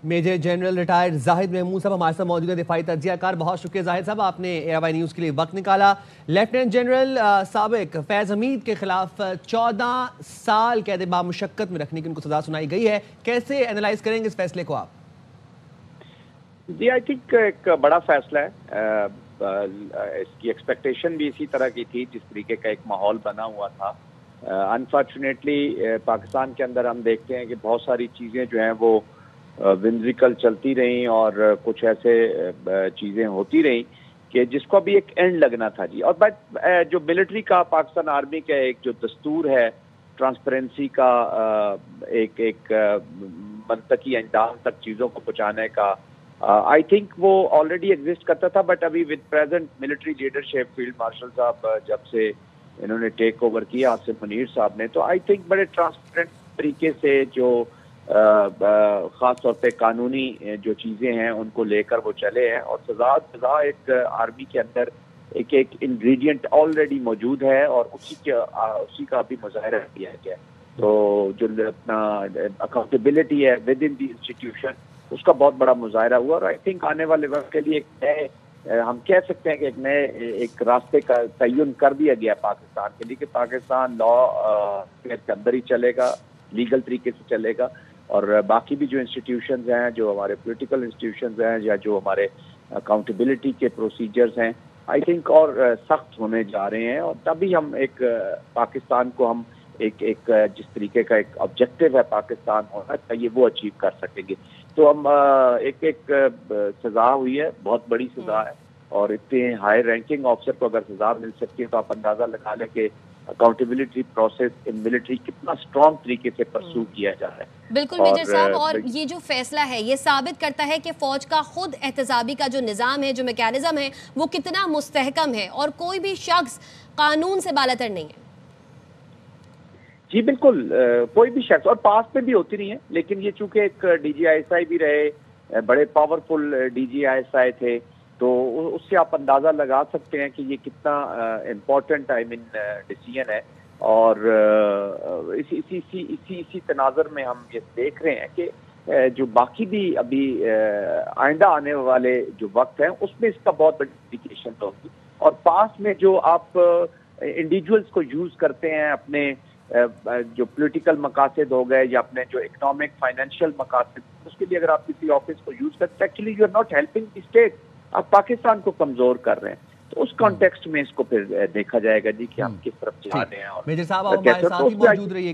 Major general retired Zahid Mahmood साहब हमारे साथ मौजूद है, दिफाई तज्जिया कार। बहुत शुक्रिया जाहिद साहब, आपने AIY न्यूज़ के लिए वक्त निकाला। लेफ्टिनेंट जनरल साबिक फैज़ हमीद के खिलाफ 14 साल कैद बामुशक्कत में रखने की उनको सजा सुनाई गई है। कैसे एनालाइज करेंगे इस फैसले को आप? जी, आई थिंक एक बड़ा फैसला है। इसकी एक्सपेक्टेशन भी इसी तरह की थी, जिस तरीके का एक माहौल बना हुआ था। अनफॉर्चुनेटली पाकिस्तान के अंदर हम देखते हैं कि बहुत सारी चीज़ें जो हैं वो विंड्रिकल चलती रहीं और कुछ ऐसे चीज़ें होती रहीं कि जिसको भी एक एंड लगना था जी। और बट जो मिलिट्री का, पाकिस्तान आर्मी का एक जो दस्तूर है ट्रांसपेरेंसी का, एक मंतकी अंजाम तक चीज़ों को पहुँचाने का, आई थिंक वो ऑलरेडी एग्जिस्ट करता था। बट अभी with present military leadership, field marshal साहब जब से इन्होंने टेक ओवर किया आसिफ मुनीर साहब ने, तो आई थिंक बड़े ट्रांसपेरेंट तरीके से जो ख़ास तौर पे कानूनी जो चीज़ें हैं उनको लेकर वो चले हैं। और सज़ा एक आर्मी के अंदर एक इंग्रेडिएंट ऑलरेडी मौजूद है और उसी का भी मुजाहरा किया गया है। तो जो अपना अकाउंटेबिलिटी है विद इन दी इंस्टीट्यूशन, उसका बहुत बड़ा मुजाहरा हुआ। और आई थिंक आने वाले वक्त के लिए एक नए, हम कह सकते हैं कि एक नए एक रास्ते का तयन कर दिया गया पाकिस्तान के लिए कि पाकिस्तान लॉ के अंदर ही चलेगा, लीगल तरीके से चलेगा। और बाकी भी जो इंस्टीट्यूशंस हैं, जो हमारे पॉलिटिकल इंस्टीट्यूशंस हैं या जो हमारे अकाउंटेबिलिटी के प्रोसीजर्स हैं, आई थिंक और सख्त होने जा रहे हैं। और तभी हम एक पाकिस्तान को हम एक जिस तरीके का एक ऑब्जेक्टिव है पाकिस्तान होना चाहिए वो अचीव कर सकेंगे। तो हम एक सजा हुई है, बहुत बड़ी सजा है। और इतने हाई रैंकिंग ऑफिसर को अगर सजा मिल सकती है तो आप अंदाजा लगा लें कि अकाउंटेबिलिटी प्रोसेस इन मिलिट्री कितना स्ट्रॉन्ग तरीके से परस्यू किया जा रहा है। बिल्कुल मेजर साहब, और ये जो फैसला है ये साबित करता है कि फौज का खुद एहतसाबी का जो निज़ाम है, जो मैकेनिज्म है, वो कितना मुस्तहकम है और कोई भी शख्स कानून से बालातर नहीं है। जी बिल्कुल, कोई भी शख्स, और पास में भी होती नहीं है। लेकिन ये चूंकि एक DGISI भी रहे, बड़े पावरफुल DGISI थे, तो उससे आप अंदाजा लगा सकते हैं कि ये कितना इम्पोर्टेंट आई मीन डिसीजन है। और इसी तनाज़र में हम ये देख रहे हैं कि जो बाकी भी अभी आइंदा आने वाले जो वक्त है उसमें इसका बहुत बड़ी इंडिकेशन होगी। और पास में जो आप इंडिविजुअल्स को यूज़ करते हैं अपने जो पॉलिटिकल मकासद हो गए या अपने जो इकोनॉमिक फाइनेंशियल मकासद, उसके लिए अगर आप किसी ऑफिस को यूज़ करते हैं, actually you are not helping the state, आप पाकिस्तान को कमज़ोर कर रहे हैं। तो उस कॉन्टेक्स्ट में इसको फिर देखा जाएगा जी कि हम किस तरफ जा रहे हैं। और मेजर साहब आप हमारे साथ ही मौजूद रहिए।